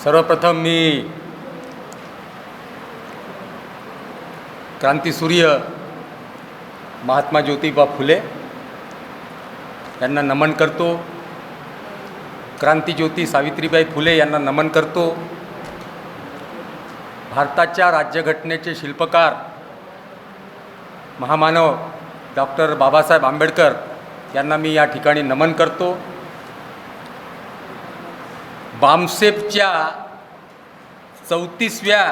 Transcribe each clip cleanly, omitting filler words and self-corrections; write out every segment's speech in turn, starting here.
सर्वप्रथम मी क्रांतीसूर्य महात्मा ज्योतिबा फुले यांना नमन करतो. क्रांतीज्योती सावित्रीबाई फुले यांना नमन करतो. भारताच्या राज्यघटनेचे शिल्पकार महामानव डॉक्टर बाबासाहेब आंबेडकर यांना मी या ठिकाणी नमन करतो. बामसेफच्या 34व्या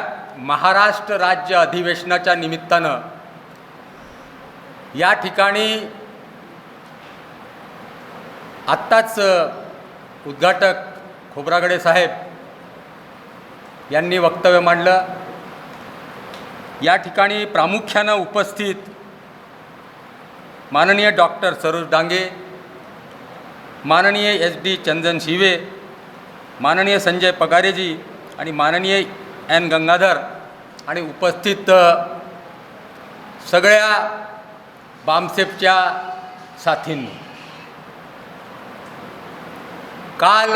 महाराष्ट्र राज्य अधिवेशनाच्या निमित्तानं या ठिकाणी आत्ताच उद्घाटक खोब्रागडे साहेब यांनी वक्तव्य मांडलं. या ठिकाणी प्रामुख्यानं उपस्थित माननीय डॉक्टर सरोज डांगे, माननीय SD चंदन शिवे, माननीय संजय पगारेजी आणि माननीय N गंगाधर आणि उपस्थित सगळ्या बामसेफच्या साथींनी, काल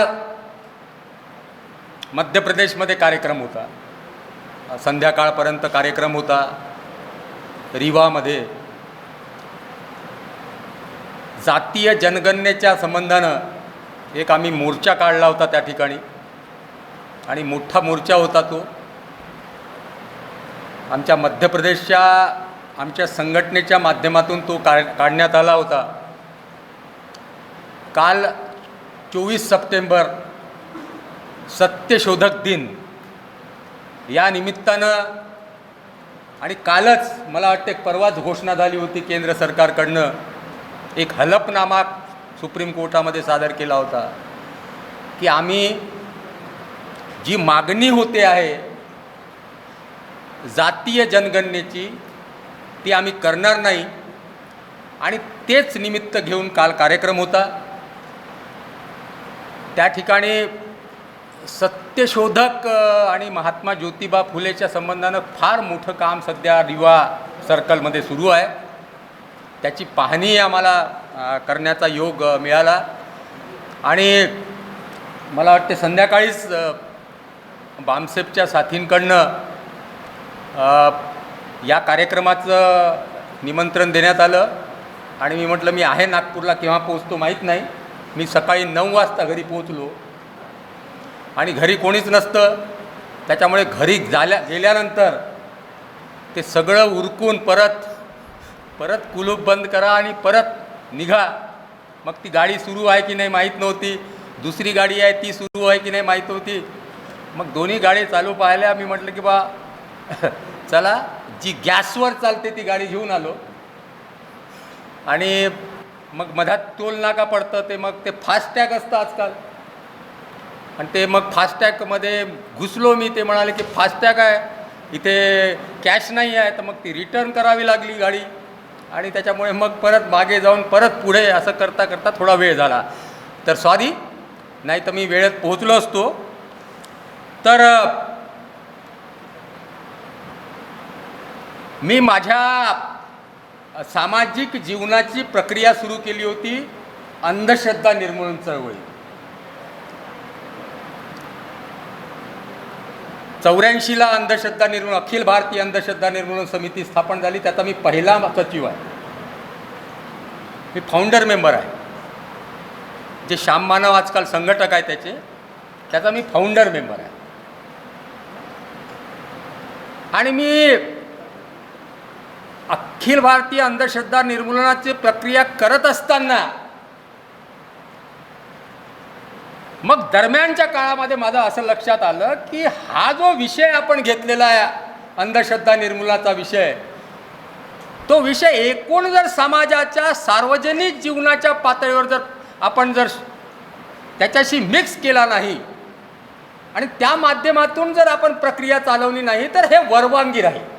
मध्य प्रदेशमध्ये कार्यक्रम होता. संध्याकाळपर्यंत कार्यक्रम होता. रीवामध्ये जातीय जनगणनेच्या संबंधानं एक आम्ही मोर्चा काढला होता त्या ठिकाणी आणि मोठा मोर्चा होता तो. आमच्या मध्य प्रदेशच्या आमच्या संघटनेच्या माध्यमातून तो काढण्यात आला होता. काल 24 सप्टेंबर सत्यशोधक दिन या निमित्तानं आणि कालच मला वाटते परवाच घोषणा झाली होती केंद्र सरकारकडनं, एक हलफनामा सुप्रीम कोर्टामध्ये सादर केला होता की आम्ही जी मागणी होते आहे जातीय जनगणनेची ती आम्ही करणार नाही. आणि तेच निमित्त घेऊन काल कार्यक्रम होता. त्या ठिकाणी सत्यशोधक आणि महात्मा ज्योतिबा फुलेच्या संबंधानं फार मोठं काम सध्या रिवा सर्कलमध्ये सुरू आहे. त्याची पाहणी आम्हाला करण्याचा योग मिळाला आणि मला वाटते संध्याकाळीच बामसेफच्या साथींकडनं या कार्यक्रमाचं निमंत्रण देण्यात आलं आणि मी म्हटलं मी आहे नागपूरला, केव्हा पोहोचतो माहीत नाही. मी सकाळी 9 वाजता घरी पोहोचलो आणि घरी कोणीच नसतं. त्याच्यामुळे घरी गेल्यानंतर ते सगळं उरकून परत कुलूप बंद करा आणि परत निघा. मग ती गाडी सुरू आहे की नाही माहीत नव्हती, दुसरी गाडी आहे ती सुरू आहे की नाही माहीत नव्हती. मग दोन्ही गाडी चालू पाहिल्या. मी म्हटलं की बा चला जी गॅसवर चालते ती गाडी घेऊन आलो आणि मग मधात टोल नाका पडतं ते मग ते फास्टॅग असतं आजकाल आणि ते मग फास्टॅगमध्ये घुसलो मी. ते म्हणाले की फास्टॅग आहे इथे, कॅश नाही आहे. तर मग ती रिटर्न करावी लागली गाडी आणि त्याच्यामुळे मग परत मागे जाऊन परत पुढे असं करता करता थोडा वेळ झाला. तर सॉरी, नाही तर मी वेळेत पोहोचलो असतो. तर मी माझ्या सामाजिक जीवनाची प्रक्रिया सुरू केली होती अंधश्रद्धा निर्मूलन चळवळी. 84ला अंधश्रद्धा निर्मूलन अखिल भारतीय अंधश्रद्धा निर्मूलन समिती स्थापन झाली. त्याचा मी पहिला सचिव आहे. मी फाउंडर मेंबर आहे. जे श्याम मानव आजकाल संघटक आहे त्याचा मी फाउंडर मेंबर आहे. आणि मी अखिल भारतीय अंधश्रद्धा निर्मूलनाची प्रक्रिया करत असताना मग दरम्यानच्या काळामध्ये माझं असं लक्षात आलं की हा जो विषय आपण घेतलेला आहे अंधश्रद्धा निर्मूलनाचा विषय, तो विषय एकूण जर समाजाच्या सार्वजनिक जीवनाच्या पातळीवर जर आपण त्याच्याशी मिक्स केला नाही आणि त्या माध्यमातून जर आपण प्रक्रिया चालवली नाही तर हे वर्वांगी राहील.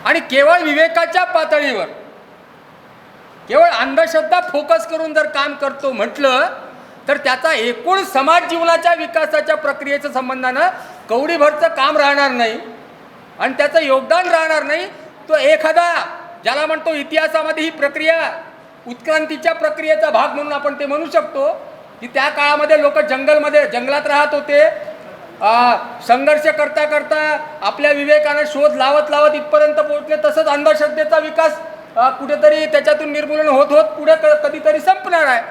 आणि केवळ विवेकाच्या पातळीवर केवळ अंधश्रद्धा फोकस करून जर काम करतो म्हटलं तर त्याचा एकूण समाज जीवनाच्या विकासाच्या प्रक्रियेच्या संबंधानं कवडीभरचं काम राहणार नाही आणि त्याचं योगदान राहणार नाही. तो एखादा ज्याला म्हणतो इतिहासामध्ये ही प्रक्रिया उत्क्रांतीच्या प्रक्रियेचा भाग म्हणून आपण ते म्हणू शकतो, की त्या काळामध्ये लोक जंगलात राहत होते, संघर्ष करता करता आपल्या विवेकाने शोध लावत लावत इथपर्यंत पोहोचले. तसंच अंधश्रद्धेचा विकास कुठेतरी त्याच्यातून निर्मूलन होत होत पुढे कधीतरी संपणार आहे.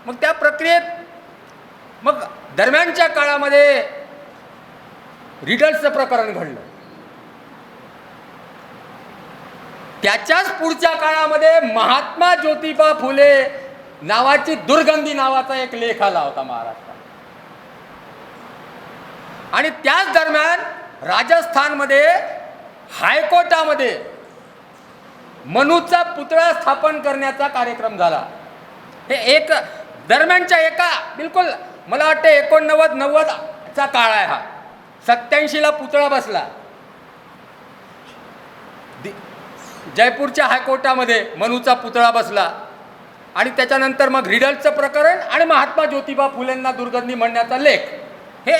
मग त्या प्रक्रियेत मग दरम्यानच्या काळामध्ये रिडल्सचं प्रकरण घडलं. त्याच्याच पुढच्या काळामध्ये महात्मा ज्योतिबा फुले नावाची दुर्गंधी नावाचा एक लेख आला होता महाराष्ट्रात. आणि त्याच दरम्यान राजस्थानमध्ये हायकोर्टामध्ये मनूचा पुतळा स्थापन करण्याचा कार्यक्रम झाला. हे एक दरम्यानच्या एका बिलकुल मला वाटतं 89-90चा काळ आहे हा. 87ला पुतळा बसला जयपूरच्या हायकोर्टामध्ये, मनूचा पुतळा बसला. आणि त्याच्यानंतर मग रिडल्सचं प्रकरण आणि महात्मा ज्योतिबा फुलेंना दुर्गंधी म्हणण्याचा लेख हे.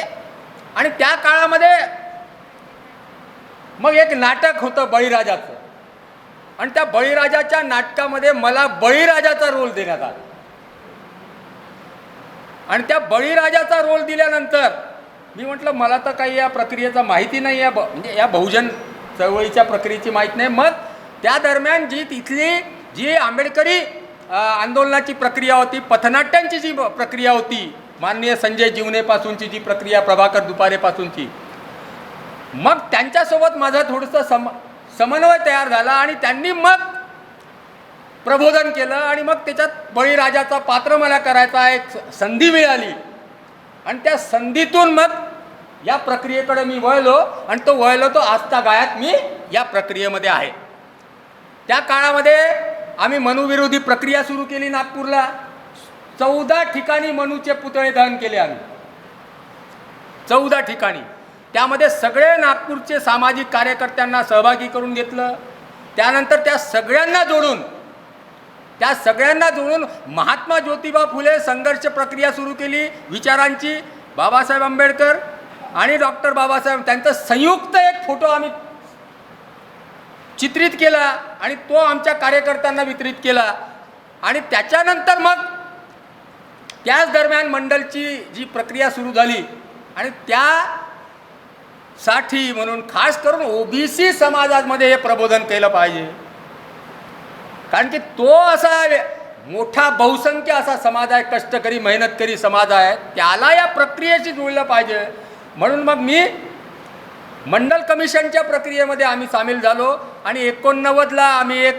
आणि त्या काळामध्ये मग एक नाटक होतं बळीराजाचं, आणि त्या बळीराजाच्या नाटकामध्ये मला बळीराजाचा रोल देण्यात आला. आणि त्या बळीराजाचा रोल दिल्यानंतर मी म्हटलं मला तर काही या प्रक्रियेचा माहिती नाही आहे, म्हणजे या बहुजन चळवळीच्या प्रक्रियेची माहिती नाही. मग त्या दरम्यान जी आंबेडकरी आंदोलनाची प्रक्रिया होती, पथनाट्यांची जी प्रक्रिया होती, माननीय संजय जीवनेपासूनची जी प्रक्रिया, प्रभाकर दुपारेपासूनची, मग त्यांच्यासोबत माझं थोडंसं समन्वय तयार झाला. आणि त्यांनी मग प्रबोधन केलं. आणि मग त्याच्यात बळीराजाचा पात्र मला करायचा एक संधी मिळाली. आणि त्या संधीतून मग या प्रक्रियेकडे मी वळलो. आणि तो आजतागायत मी या प्रक्रियेमध्ये आहे. त्या काळामध्ये आम्ही मनुविरोधी प्रक्रिया सुरू केली नागपूरला. 14 ठिकाणी मनूचे पुतळे दहन केले आम्ही, 14 ठिकाणी. त्यामध्ये सगळे नागपूरचे सामाजिक कार्यकर्त्यांना सहभागी करून घेतलं. त्यानंतर त्या सगळ्यांना जोडून महात्मा ज्योतिबा फुले संघर्ष प्रक्रिया सुरू केली विचारांची. बाबासाहेब आंबेडकर आणि डॉक्टर बाबासाहेब त्यांचा संयुक्त एक फोटो आम्ही चित्रित केला आणि तो आमच्या कार्यकर्त्यांना वितरित केला. आणि त्याच्यानंतर मग त्याच दरम्यान मंडलची जी प्रक्रिया सुरू झाली, आणि त्यासाठी म्हणून खास करून ओबीसी समाजामध्ये हे प्रबोधन केलं पाहिजे. कारण की तो असा मोठा बहुसंख्य असा समाज आहे, कष्टकरी मेहनतकरी समाज आहे, त्याला या प्रक्रियेशी जोडलं पाहिजे. म्हणून मग मी मंडल कमिशनच्या प्रक्रियेमध्ये आम्ही सामील झालो. आणि 89ला आम्ही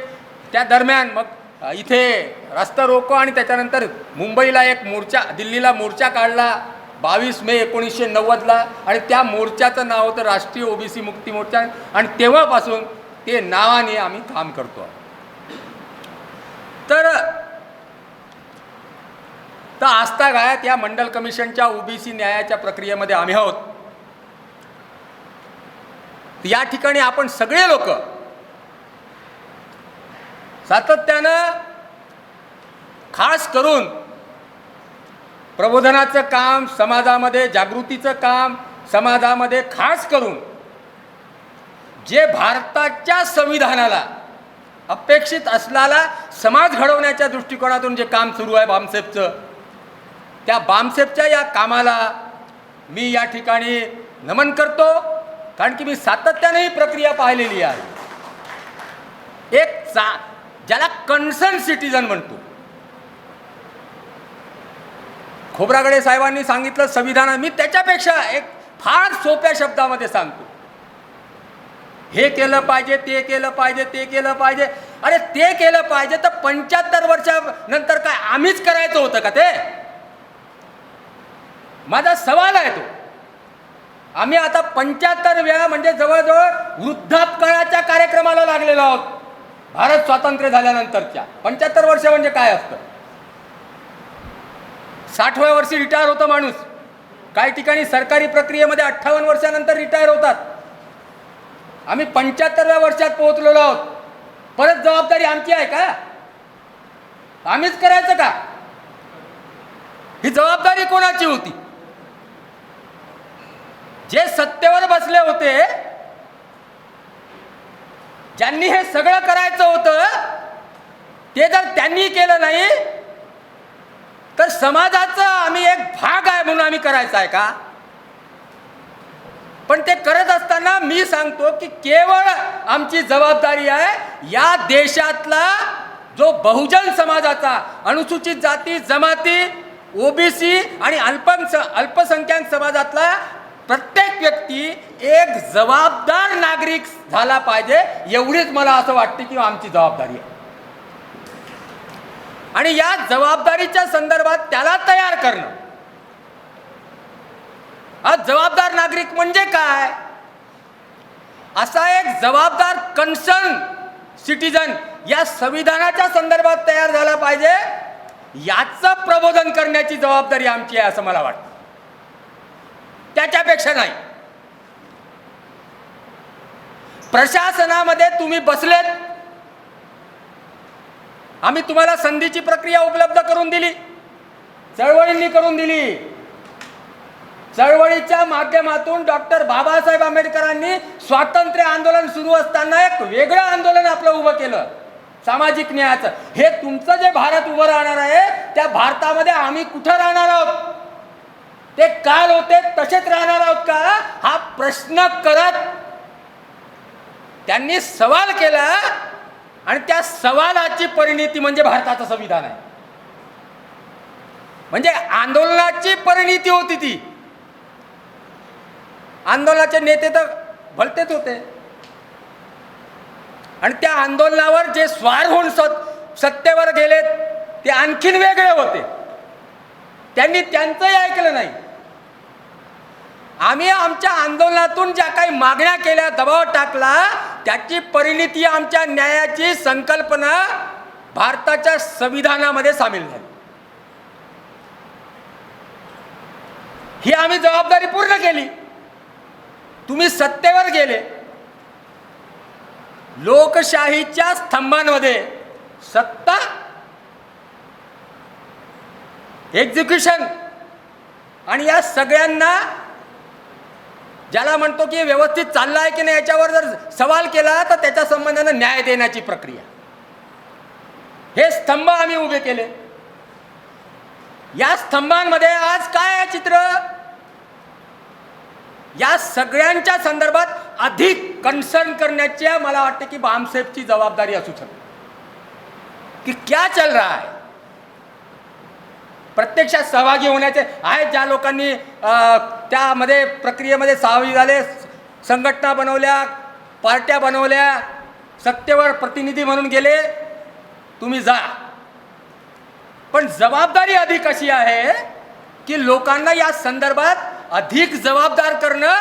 त्या दरम्यान मग इथे रस्ता रोको आणि त्याच्यानंतर मुंबईला एक मोर्चा, दिल्लीला मोर्चा काढला 22 मे 1990ला. आणि त्या मोर्चाचं नाव होतं राष्ट्रीय ओबीसी मुक्ती मोर्चा. आणि तेव्हापासून ते नावाने आम्ही काम करतो. तर आजतागायत या मंडल कमिशनच्या ओबीसी न्यायाच्या प्रक्रियेमध्ये आम्ही आहोत. या ठिकाणी आपण सगळे लोक सातत्यानं खास करून प्रबोधनाचं काम, समाजामध्ये जागृतीचं काम, समाजामध्ये खास करून जे भारताच्या संविधानाला अपेक्षित असलेला समाज घडवण्याच्या दृष्टिकोनातून जे काम सुरू आहे बामसेफचं, त्या बामसेफच्या या कामाला मी या ठिकाणी नमन करतो. कारण की मी सातत्याने ही प्रक्रिया पाहिलेली आहे. ज्याला कन्सर्न सिटीजन म्हणतो. खोब्रागडे साहेबांनी सांगितलं संविधान, मी त्याच्यापेक्षा एक फार सोप्या शब्दामध्ये सांगतो. हे केलं पाहिजे, ते केलं पाहिजे, ते केलं पाहिजे. अरे ते केलं पाहिजे तर 75 वर्षानंतर काय आम्हीच करायचं होतं का ते? माझा सवाल आहे तो. आम्ही आता 75 वेळा म्हणजे जवळजवळ वृद्धापकाळाच्या कार्यक्रमाला लागलेलो आहोत. भारत स्वातंत्र्य झाल्यानंतरच्या 75 वर्ष म्हणजे काय असतं? 60व्या वर्षी रिटायर होतं माणूस. काही ठिकाणी सरकारी प्रक्रियेमध्ये 58 वर्षानंतर रिटायर होतात. आम्ही 75व्या वर्षात पोहोचलेलो आहोत. परत जबाबदारी आमची आहे का? आम्हीच करायचं का? ही जबाबदारी कोणाची होती? जे सत्तेवर बसले होते, ज्यांनी हे सगळं करायचं होतं, ते जर त्यांनी केलं नाही तर समाजाचा आम्ही एक भाग आहे म्हणून आम्ही करायचं आहे का? पण ते करत असताना मी सांगतो की केवळ आमची जबाबदारी आहे या देशातला जो बहुजन समाजाचा, अनुसूचित जाती जमाती, ओबीसी आणि अल्पसंख्याक समाजातला प्रत्येक व्यक्ती एक जबाबदार नागरिक झाला पाहिजे, एवढीच मला असं वाटते की आमची जबाबदारी आहे. आणि या जबाबदारीच्या संदर्भात त्याला तयार करणं. आज जबाबदार नागरिक म्हणजे काय? असा एक जबाबदार कन्सर्न सिटीजन या संविधानाच्या संदर्भात तयार झाला पाहिजे, याचं प्रबोधन करण्याची जबाबदारी आमची आहे असं मला वाटतं, त्याच्यापेक्षा नाही. प्रशासनामध्ये तुम्ही बसलेत, आम्ही तुम्हाला संधीची प्रक्रिया उपलब्ध करून दिली, चळवळींनी करून दिली. चळवळीच्या माध्यमातून डॉक्टर बाबासाहेब आंबेडकरांनी स्वातंत्र्य आंदोलन सुरू असताना एक वेगळं आंदोलन आपलं उभं केलं, सामाजिक न्यायाचं. हे तुमचं जे भारत उभं राहणार आहे त्या भारतामध्ये आम्ही कुठं राहणार आहोत? ते काल होते तसेच राहणार आहोत का? हा प्रश्न करत त्यांनी सवाल केला आणि त्या सवालाची परिणिती म्हणजे भारताचं संविधान आहे. म्हणजे आंदोलनाची परिणिती होती ती. आंदोलनाचे नेते तर भलतेच होते आणि त्या आंदोलनावर जे स्वार होऊन सत्तेवर गेले ते आणखीन वेगळे होते. त्यांनी त्यांचंही ऐकलं नाही. आम्ही आमच्या आंदोलनातून ज्या काही मागण्या केल्या, दबाव टाकला, त्याची परिणिती आमच्या न्यायाची संकल्पना भारताच्या संविधानामध्ये सामील झाली. ही आम्ही जबाबदारी पूर्ण केली. तुम्ही सत्तेवर गेले, लोकशाहीच्या स्तंभांमध्ये सत्ता, एक्झिक्युशन आणि या सगळ्यांना ज्याला म्हणतो की व्यवस्थित चाललं आहे की नाही याच्यावर जर सवाल केला तर त्याच्या संबंधानं न्याय देण्याची प्रक्रिया, हे स्तंभ आम्ही उभे केले. या स्तंभांमध्ये आज काय आहे चित्र? या सगळ्यांच्या संदर्भात अधिक कन्सर्न करण्याची मला वाटते की बामसेफची जबाबदारी असू शकते की क्या चल रहा है. प्रत्यक्षात सहभागी होण्याचे आहेत ज्या लोकांनी त्यामध्ये प्रक्रियेमध्ये सहभागी झाले, संघटना बनवल्या, पार्ट्या बनवल्या, सत्तेवर प्रतिनिधी म्हणून गेले, तुम्ही जा. पण जबाबदारी अधिक अशी आहे की लोकांना या संदर्भात अधिक जबाबदार करणं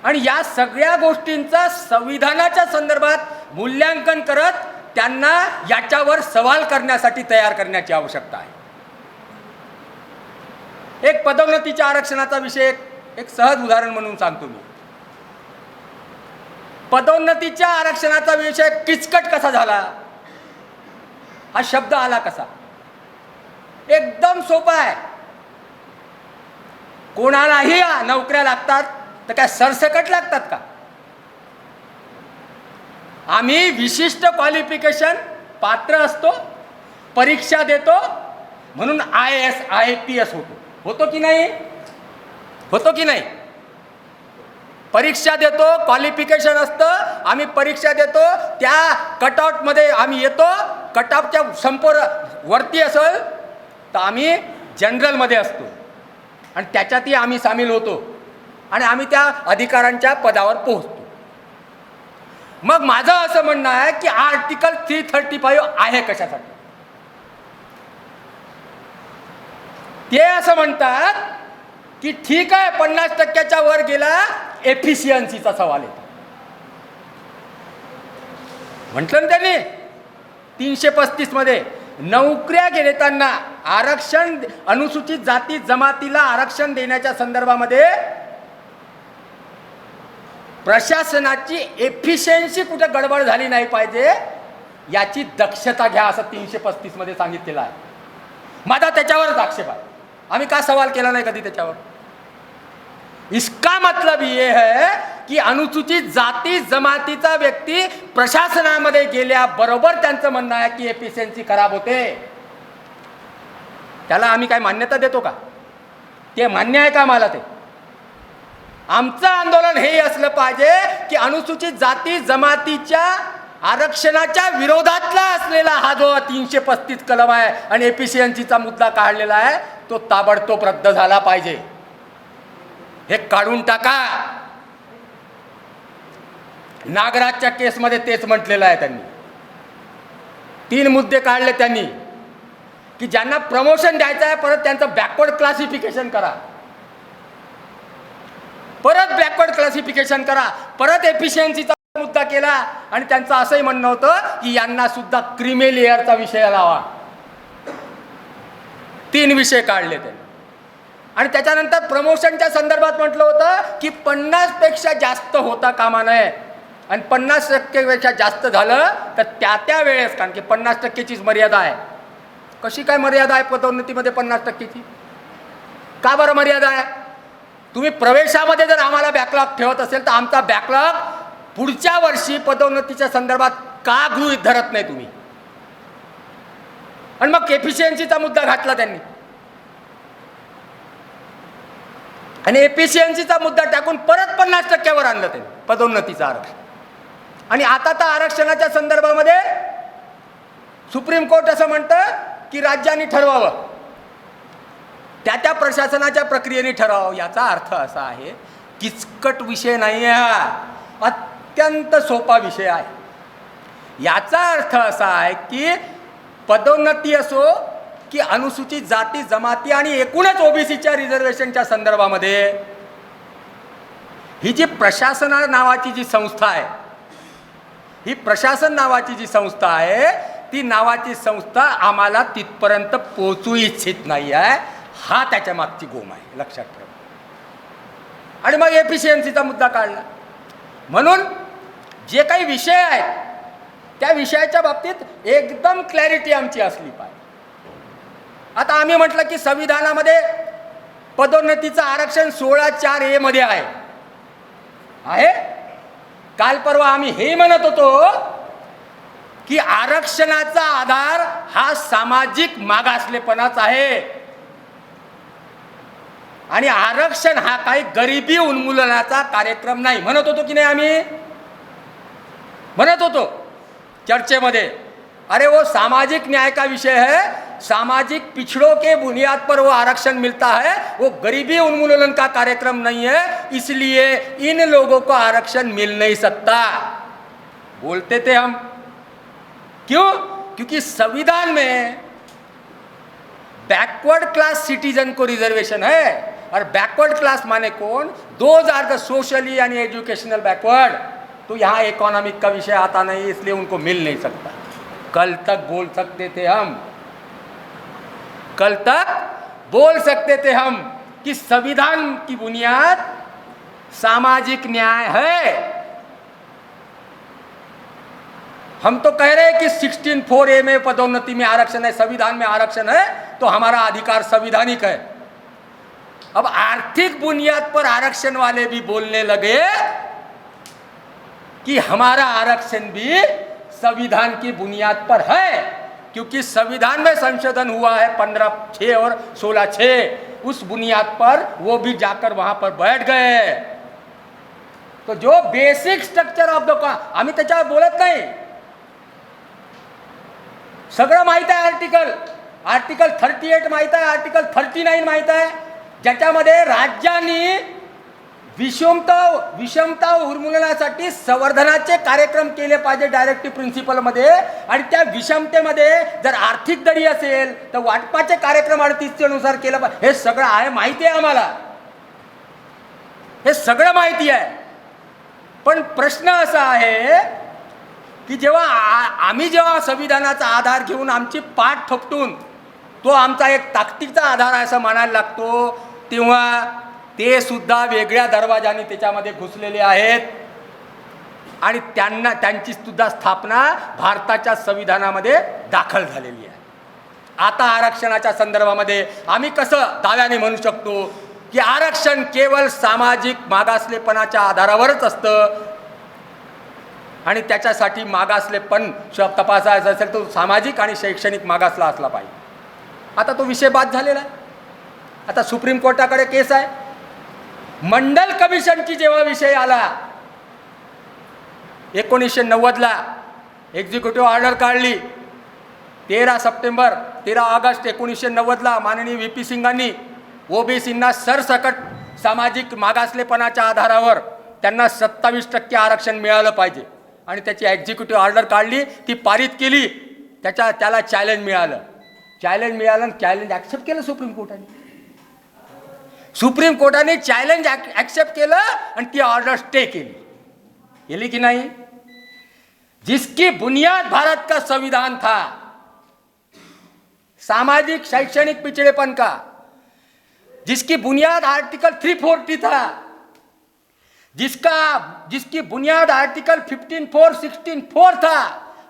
आणि या सगळ्या गोष्टींचा संविधानाच्या संदर्भात मूल्यांकन करत त्यांना याच्यावर सवाल करण्यासाठी तयार करण्याची आवश्यकता आहे. एक पदोन्नतीच्या आरक्षणाचा विषय एक सहज उदाहरण म्हणून सांगतो मी. पदोन्नतीच्या आरक्षणाचा विषय किचकट कसा झाला, हा शब्द आला कसा? एकदम सोपा आहे. कोणालाही नोकऱ्या लागतात तर काय सरसकट लागतात का? आम्ही विशिष्ट क्वालिफिकेशन पात्र असतो, परीक्षा देतो म्हणून IAS IPS होतो की नाही? होतो की नाही? परीक्षा देतो, क्वालिफिकेशन असतं, आम्ही परीक्षा देतो, त्या कटआउटमध्ये आम्ही येतो. कटआउटच्या संपूर्ण वरती असेल तर आम्ही जनरलमध्ये असतो आणि त्याच्यातही आम्ही सामील होतो आणि आम्ही त्या अधिकारांच्या पदावर पोहोचतो. मग माझं असं म्हणणं आहे की आर्टिकल 335 आहे कशासाठी? ते असं म्हणतात की ठीक आहे 50% वर गेला, एफिशियन्सीचा सवाल येतो. म्हटलं ना त्यांनी 335 मध्ये नोकऱ्या घेताना आरक्षण, अनुसूचित जाती जमातीला आरक्षण देण्याच्या संदर्भामध्ये प्रशासनाची एफिशियन्सी कुठे गडबड झाली नाही पाहिजे याची दक्षता घ्या असं 335 मध्ये सांगितलेलं आहे. माझा त्याच्यावरच आक्षेप आहे. आम्ही का सवाल केला नाही कधी त्याच्यावर? इसका मतलब ये है की अनुसूचित जाती जमातीचा व्यक्ती प्रशासनामध्ये गेल्याबरोबर त्यांचं म्हणणं आहे की एफिशियन्सी खराब होते. त्याला आम्ही काय मान्यता देतो का? ते मान्य आहे का मला? ते आमचं आंदोलन हे असलं पाहिजे की अनुसूचित जाती जमातीच्या आरक्षणाच्या विरोधातला असलेला हा जो 335 कलम आहे आणि एफिशियन्सीचा मुद्दा काढलेला आहे तो ताबडतोब रद्द झाला पाहिजे. हे काढून टाका. नागराजच्या केसमध्ये तेच म्हटलेलं आहे त्यांनी. 3 मुद्दे काढले त्यांनी की ज्यांना प्रमोशन द्यायचं आहे परत त्यांचं बॅकवर्ड क्लासिफिकेशन करा, परत बॅकवर्ड क्लासिफिकेशन करा, परत एफिशियन्सीचा मुद्दा केला आणि त्यांचं असंही म्हणणं होतं की यांना सुद्धा क्रीमी लेअरचा विषय लावा. 3 विषय काढले त्यांनी. आणि त्याच्यानंतर प्रमोशनच्या संदर्भात म्हटलं होतं की 50 पेक्षा जास्त होता कामा नये आणि 50% पेक्षा जास्त झालं तर त्या वेळेस, कारण की 50%चीच मर्यादा आहे. कशी काय मर्यादा आहे पदोन्नतीमध्ये 50%ची? का बरं मर्यादा आहे? तुम्ही प्रवेशामध्ये जर आम्हाला बॅकलॉग ठेवत असेल तर आमचा बॅकलॉग पुढच्या वर्षी पदोन्नतीच्या संदर्भात का गृहीत धरत नाही तुम्ही? आणि मग एफिशियन्सीचा मुद्दा घातला त्यांनी आणि एफिशियन्सीचा मुद्दा टाकून परत 50%वर आणलं त्यांनी पदोन्नतीचं आरक्षण. आणि आता तर आरक्षणाच्या संदर्भामध्ये सुप्रीम कोर्ट असं म्हणतं की राज्यांनी ठरवावं, त्या प्रशासनाच्या प्रक्रियेने ठराव. याचा अर्थ असा आहे, किचकट विषय नाही आहे, अत्यंत सोपा विषय आहे. याचा अर्थ असा आहे की पदोन्नती असो की अनुसूचित जाती जमाती आणि एकूणच ओबीसीच्या रिझर्वेशनच्या संदर्भामध्ये ही जी प्रशासन नावाची जी संस्था आहे, ही प्रशासन नावाची जी संस्था आहे ती नावाची संस्था आम्हाला तिथपर्यंत पोहोचू इच्छित नाही आहे. हा त्याच्या मागची गोम आहे, लक्षात ठेवा. आणि मग एफिशियन्सीचा मुद्दा काढला. म्हणून जे काही विषय आहेत त्या विषयाच्या बाबतीत एकदम क्लॅरिटी आमची असली पाहिजे. आता आम्ही म्हटलं की संविधानामध्ये पदोन्नतीचं आरक्षण 16(4)A मध्ये आहे. काल परवा आम्ही हे म्हणत होतो की आरक्षणाचा आधार हा सामाजिक मागासलेपणाच आहे आणि आरक्षण हा काही गरिबी उन्मूलनाचा कार्यक्रम नाही. म्हणत होतो की नाही? आम्ही म्हणत होतो चर्चेमध्ये, अरे वो सामाजिक न्याय का विषय है, सामाजिक पिछड़ों के बुनियाद पर वो आरक्षण मिलता है, वो गरीबी उन्मूलन का कार्यक्रम नहीं है, इसलिए इन लोगों को आरक्षण मिल नहीं सकता, बोलते थे हम. क्यों? क्योंकि संविधान में बैकवर्ड क्लास सिटीजन को रिजर्वेशन है और बैकवर्ड क्लास माने कौन? दोज आर द सोशली यानी एजुकेशनल बैकवर्ड. तो यहाँ इकोनॉमिक का विषय आता नहीं, इसलिए उनको मिल नहीं सकता. कल तक बोल सकते थे हम, कल तक बोल सकते थे हम कि संविधान की बुनियाद सामाजिक न्याय है. हम तो कह रहे हैं कि 16(4)A में पदोन्नति में आरक्षण है, संविधान में आरक्षण है, तो हमारा अधिकार संविधानिक है. अब आर्थिक बुनियाद पर आरक्षण वाले भी बोलने लगे कि हमारा आरक्षण भी संविधान की बुनियाद पर है, क्योंकि संविधान में संशोधन हुआ है 15(6) और 16(6). उस बुनियाद पर वो भी जाकर वहां पर बैठ गए. तो जो बेसिक स्ट्रक्चर ऑफ द, आम्ही त्याच्यावर बोलत नाही, सगळं माहित आहे. आर्टिकल 38 माहित आहे, आर्टिकल 39 माहित आहे, ज्याच्यामध्ये राज्यांनी विषमता उन्मूलनासाठी संवर्धनाचे कार्यक्रम केले पाहिजे डायरेक्टिव्ह प्रिन्सिपलमध्ये. आणि त्या विषमतेमध्ये जर आर्थिक दरी असेल तर वाटपाचे कार्यक्रम 38 नुसार केलं पाहिजे. हे सगळं आहे, माहिती आहे आम्हाला, हे सगळं माहिती आहे. पण प्रश्न असा आहे की जेव्हा संविधानाचा आधार घेऊन आमची पाठ थोपटून तो आमचा एक ताकदीचा आधार आहे असं म्हणायला लागतो, तेव्हा ते सुद्धा वेगळ्या दरवाजाने त्याच्यामध्ये घुसलेले आहेत आणि त्यांची सुद्धा स्थापना भारताच्या संविधानामध्ये दाखल झालेली आहे. आता आरक्षणाच्या संदर्भामध्ये आम्ही कसं दाव्याने म्हणू शकतो की आरक्षण केवळ सामाजिक मागासलेपणाच्या आधारावरच असतं आणि त्याच्यासाठी मागासलेपण तपासायचं असेल तर सामाजिक आणि शैक्षणिक मागासला असला पाहिजे. आता तो विषय बाद झालेला आहे. आता सुप्रीम कोर्टाकडे केस आहे. मंडल कमिशनची जेव्हा विषय आला 1990ला एक्झिक्युटिव्ह ऑर्डर काढली 13 ऑगस्ट 1990ला माननीय व्ही पी सिंगांनी ओबीसींना सरसकट सामाजिक मागासलेपणाच्या आधारावर त्यांना 27% आरक्षण मिळालं पाहिजे आणि त्याची एक्झिक्युटिव्ह ऑर्डर काढली, ती पारित केली. त्याला चॅलेंज मिळालं आणि चॅलेंज ॲक्सेप्ट केलं सुप्रीम कोर्टाने चॅलेंज ॲक्सेप्ट केलं आणि ती ऑर्डर स्टे केली की नहीं? जिसकी बुनियाद भारत का संविधान था, सामाजिक शैक्षणिक पिछड़ेपन का, जिसकी बुनियाद आर्टिकल 340 था, जिसकी बुनियाद आर्टिकल 15(4), 16(4) था,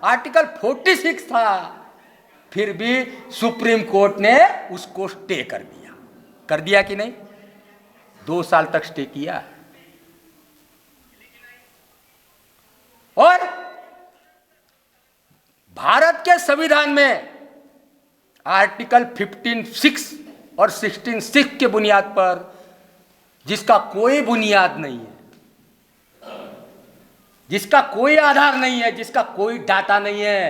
आर्टिकल 46 था, फिर भी सुप्रीम कोर्ट ने उसको स्टे कर दिया कि नहीं? 2 साल तक स्टे किया. और भारत के संविधान में आर्टिकल 15(6) और 16(6) के बुनियाद पर, जिसका कोई बुनियाद नहीं है, जिसका कोई आधार नहीं है, जिसका कोई डाटा नहीं है.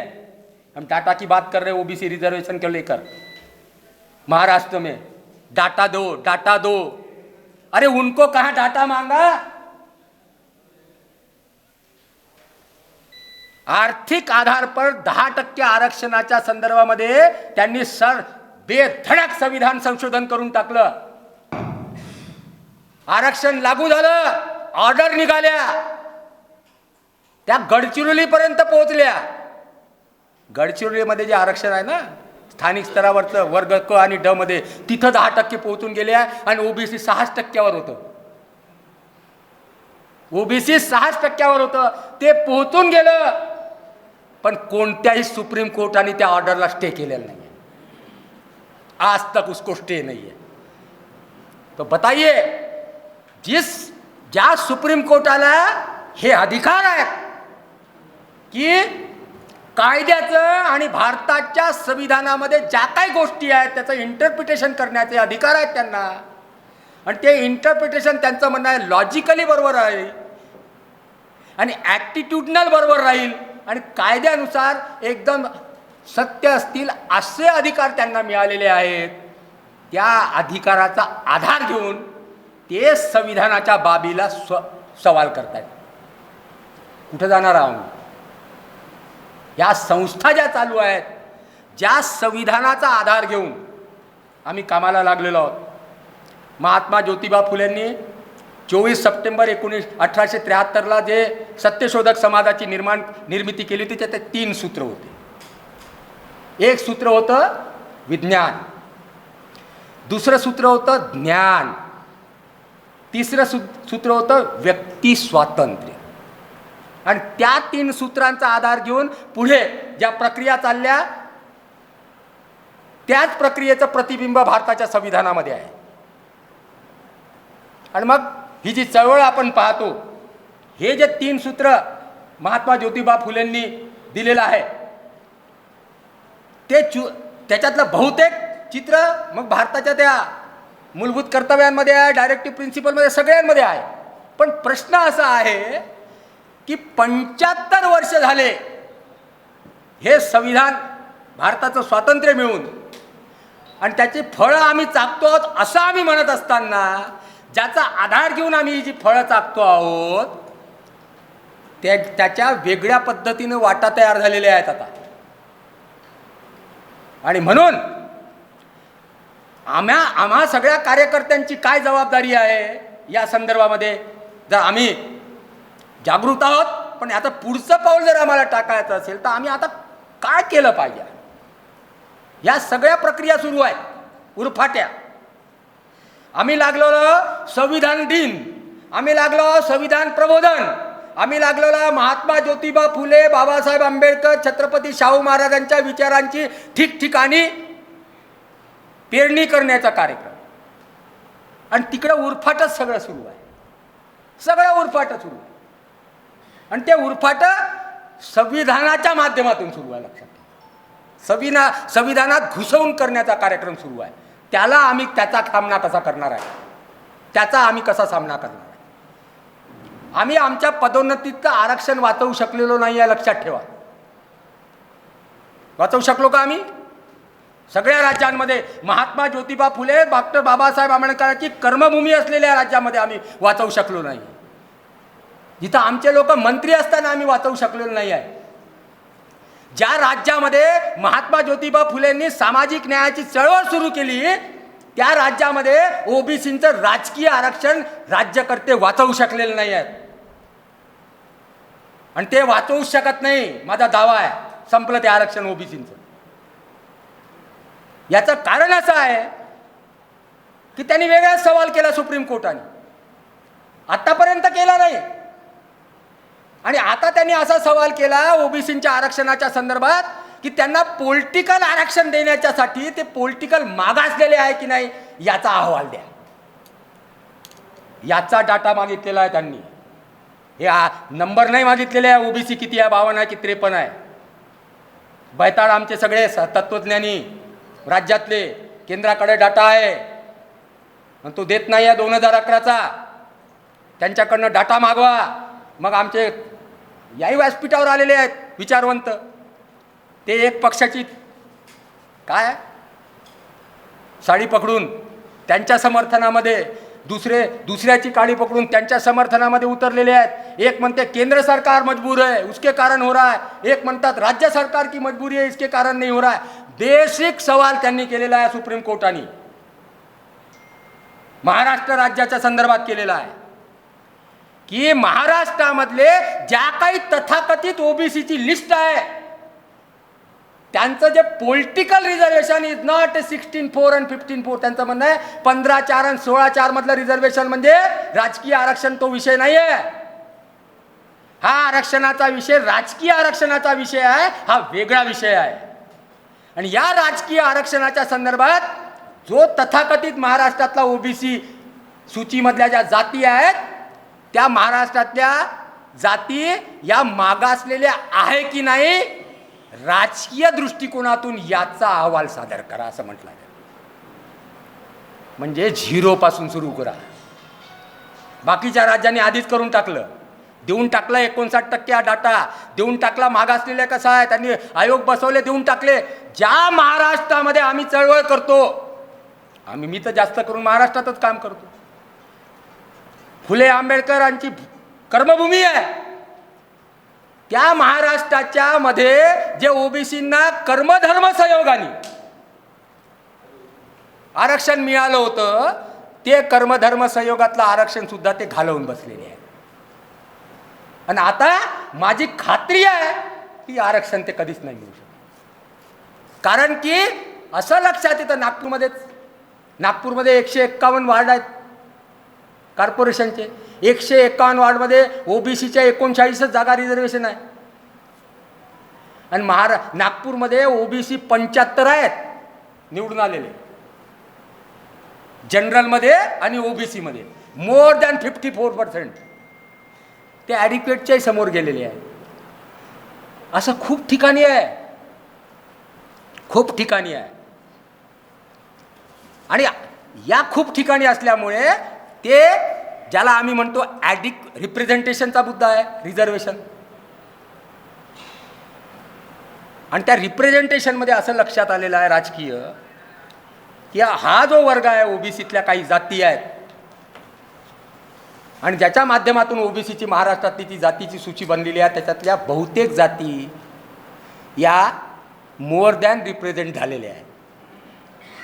हम डाटा की बात कर रहे हैं ओबीसी रिजर्वेशन को लेकर. महाराष्ट्र में डाटा दो. अरे उनको कहां डाटा मांगा? आर्थिक आधार पर 10% आरक्षणाच्या संदर्भामध्ये त्यांनी बेधडक संविधान संशोधन करून टाकलं. आरक्षण लागू झालं, ऑर्डर निघाल्या, त्या गडचिरोलीपर्यंत पोहोचल्या. गडचिरोलीमध्ये जे आरक्षण आहे ना स्थानिक स्तरावरचं वर्ग क आणि ड मध्ये, तिथं 10% पोहोचून गेल्या आणि ओबीसी 6% होतं. ओबीसी 6% होतं, ते पोहोचून गेलं. पण कोणत्याही सुप्रीम कोर्टाने त्या ऑर्डरला स्टे केलेलं नाही. आज तक उसको स्टे नहीं है. तो बताइए, ज्या सुप्रीम कोर्टाला हे अधिकार आहेत की कायद्याचं आणि भारताच्या संविधानामध्ये ज्या काही गोष्टी आहेत त्याचं इंटरप्रिटेशन करण्याचे अधिकार आहेत त्यांना, आणि ते इंटरप्रिटेशन त्यांचं म्हणणं आहे लॉजिकली बरोबर आहे आणि ॲटिट्यूडनल बरोबर राहील आणि कायद्यानुसार एकदम सत्य असतील असे अधिकार त्यांना मिळालेले आहेत. त्या अधिकाराचा आधार घेऊन ते संविधानाच्या बाबीला सवाल करतात. कुठे जाणार आहोत? या संस्था ज्या चालू आहेत, ज्या संविधानाचा आधार घेऊन आम्ही कामाला लागलेलो आहोत. महात्मा ज्योतिबा फुलेंनी 24 सप्टेंबर 1873ला जे सत्यशोधक समाजाची निर्मिती केली होती, त्यात 3 सूत्र होते. एक सूत्र होतं विज्ञान, दुसरं सूत्र होतं ज्ञान, तिसरं सूत्र होतं व्यक्ती स्वातंत्र्य. आणि त्या 3 सूत्रांचा आधार घेऊन पुढे ज्या प्रक्रिया चालल्या, त्याच प्रक्रियेचं प्रतिबिंब भारताच्या संविधानामध्ये आहे. आणि मग ही जी चळवळ आपण पाहतो, हे जे 3 सूत्र महात्मा ज्योतिबा फुलेंनी दिलेलं आहे, ते त्याच्यातलं बहुतेक चित्र मग भारताच्या त्या मूलभूत कर्तव्यांमध्ये आहे, डायरेक्टिव्ह प्रिन्सिपलमध्ये, सगळ्यांमध्ये आहे. पण प्रश्न असा आहे की 75 वर्ष झाले हे संविधान, भारताचं स्वातंत्र्य मिळून, आणि त्याची फळं आम्ही चाकतो आहोत असं आम्ही म्हणत असताना, ज्याचा आधार घेऊन आम्ही जी फळं चाकतो आहोत त्याच्या वेगळ्या पद्धतीने वाटा तयार झालेल्या आहेत आता. आणि म्हणून आम्हा सगळ्या कार्यकर्त्यांची काय जबाबदारी आहे या संदर्भामध्ये? जर आम्ही जागृत आहोत, पण आता पुढचं पाऊल जर आम्हाला टाकायचं असेल तर आम्ही आता काय केलं पाहिजे? या सगळ्या प्रक्रिया सुरू आहेत उरफाट्या. आम्ही लागलो संविधान दिन, आम्ही लागलो संविधान प्रबोधन, आम्ही लागलेला महात्मा ज्योतिबा फुले, बाबासाहेब आंबेडकर, छत्रपती शाहू महाराजांच्या विचारांची ठिकठिकाणी पेरणी करण्याचा कार्यक्रम. आणि तिकडं उरफाटच सगळं सुरू आहे, सगळं उरफाटच सुरू आहे. आणि ते उरफाट संविधानाच्या माध्यमातून सुरू आहे. लक्षात ठेवा, संविधानात घुसवून करण्याचा कार्यक्रम सुरू आहे. त्याला आम्ही त्याचा सामना कसा करणार आहे, त्याचा आम्ही कसा सामना करणार आहे. आम्ही आमच्या पदोन्नतीचं आरक्षण वाचवू शकलेलो नाही आहे, लक्षात ठेवा. वाचवू शकलो का आम्ही? सगळ्या राज्यांमध्ये महात्मा ज्योतिबा फुले, डॉक्टर बाबासाहेब आंबेडकरांची कर्मभूमी असलेल्या राज्यामध्ये आम्ही वाचवू शकलो नाही. जिथं आमचे लोक मंत्री असताना आम्ही वाचवू शकलेलो नाही आहे. ज्या राज्यामध्ये महात्मा ज्योतिबा फुलेंनी सामाजिक न्यायाची चळवळ सुरू केली, त्या राज्यामध्ये ओबीसींचं राजकीय आरक्षण राज्यकर्ते वाचवू शकलेले नाही आहेत. आणि ते वाचवू शकत नाही, माझा दावा आहे. संपलं ते आरक्षण ओबीसींचं. याचं कारण असं आहे की त्यांनी वेगळाच सवाल केला सुप्रीम कोर्टाने, आतापर्यंत केला नाही. आणि आता त्यांनी असा सवाल केला ओबीसींच्या आरक्षणाच्या संदर्भात की त्यांना पॉलिटिकल आरक्षण देण्याच्यासाठी ते पॉलिटिकल मागासलेले आहे की नाही याचा अहवाल द्या. याचा डाटा मागितलेला आहे त्यांनी. हे नंबर नाही मागितलेले आहे, ओबीसी किती आहे, 52 आहे की 53 आहे. बैताळ आमचे सगळे तत्वज्ञानी राज्यातले, केंद्राकडे डाटा आहे आणि तो देत नाही आहे 2011चा. त्यांच्याकडनं डाटा मागवा. मग आमचे याही व्यासपीठावर आलेले आहेत विचारवंत, ते एक पक्षाची काय साडी पकडून त्यांच्या समर्थनामध्ये, दुसऱ्याची काडी पकडून त्यांच्या समर्थनामध्ये उतरलेले आहेत. एक म्हणते केंद्र सरकार मजबूर है उसके कारण हो रहा है, एक म्हणतात राज्य सरकार की मजबूरी है इसके कारण नहीं हो रहा है. बेसिक सवाल त्यांनी केलेला आहे सुप्रीम कोर्टाने, महाराष्ट्र राज्याच्या संदर्भात केलेला आहे की महाराष्ट्रामधले ज्या काही तथाकथित ओबीसीची लिस्ट आहे त्यांचं जे पॉलिटिकल रिझर्वेशन इज नॉट 16-4 आणि 15-4. त्यांचं म्हणणं आहे 15-4 आणि 16-4 मधलं रिझर्वेशन म्हणजे राजकीय आरक्षण तो विषय नाही आहे. हा आरक्षणाचा विषय राजकीय आरक्षणाचा विषय आहे, हा वेगळा विषय आहे. आणि या राजकीय आरक्षणाच्या संदर्भात जो तथाकथित महाराष्ट्रातला ओबीसी सूचीमधल्या ज्या जाती आहेत त्या महाराष्ट्रातल्या जाती या मागासलेल्या आहे की नाही राजकीय दृष्टिकोनातून याचा अहवाल सादर करा असं म्हटलं आहे. म्हणजे 0 पासून सुरू करा. बाकीच्या राज्यांनी आधीच करून टाकलं, देऊन टाकला 59% हा डाटा देऊन टाकला. मागासलेल्या कसा आहे, त्यांनी आयोग बसवले, देऊन टाकले. ज्या महाराष्ट्रामध्ये आम्ही चळवळ करतो, मी तर जास्त करून महाराष्ट्रातच काम करतो, फुले आंबेडकरांची कर्मभूमी आहे, त्या महाराष्ट्राच्या मध्ये जे ओबीसींना कर्मधर्म संयोगाने आरक्षण मिळालं होतं ते कर्मधर्म संयोगातलं आरक्षण सुद्धा ते घालवून बसलेले आहे. आणि आता माझी खात्री आहे की आरक्षण ते कधीच नाही मिळू शकत. कारण की असं लक्षात येतं नागपूरमध्ये 151 वार्ड आहेत कॉर्पोरेशनचे. 151 वार्डमध्ये ओबीसीच्या 39 जागा रिझर्वेशन आहे. आणि नागपूरमध्ये ओबीसी 75 आहेत निवडून आलेले, जनरलमध्ये आणि ओबीसीमध्ये मोर दॅन 54%. ते ॲडिक्वेटच्याही समोर गेलेले आहे. असं खूप ठिकाणी आहे, खूप ठिकाणी आहे. आणि या खूप ठिकाणी असल्यामुळे ते ज्याला आम्ही म्हणतो रिप्रेझेंटेशनचा मुद्दा आहे रिझर्वेशन. आणि त्या रिप्रेझेंटेशनमध्ये असं लक्षात आलेलं आहे राजकीय की हा जो वर्ग आहे ओबीसीतल्या काही जाती आहेत आणि ज्याच्या माध्यमातून ओबीसीची महाराष्ट्रातली जी जातीची सूची बनलेली आहे त्याच्यातल्या बहुतेक जाती या मोर दॅन रिप्रेझेंट झालेल्या आहेत.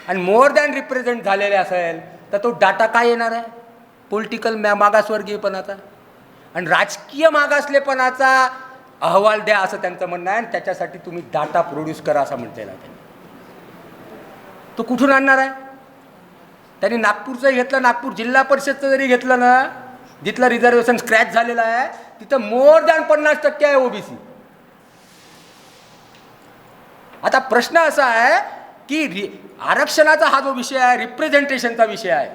आणि मोर दॅन रिप्रेझेंट झालेले असेल तर तो डाटा काय येणार आहे पॉलिटिकल मागासवर्गीयपणाचा आणि राजकीय मागासलेपणाचा अहवाल द्या असं त्यांचं म्हणणं आहे. आणि त्याच्यासाठी तुम्ही डाटा प्रोड्यूस करा असं म्हणतेला त्यांनी. तो कुठून आणणार आहे? त्यांनी नागपूरचं घेतलं, नागपूर जिल्हा परिषदचं जरी घेतलं ना, जिथलं रिझर्वेशन स्क्रॅच झालेलं आहे तिथं मोर दॅन 50% आहे ओबीसी. आता प्रश्न असा आहे की आरक्षणाचा हा जो विषय आहे रिप्रेझेंटेशनचा विषय आहे.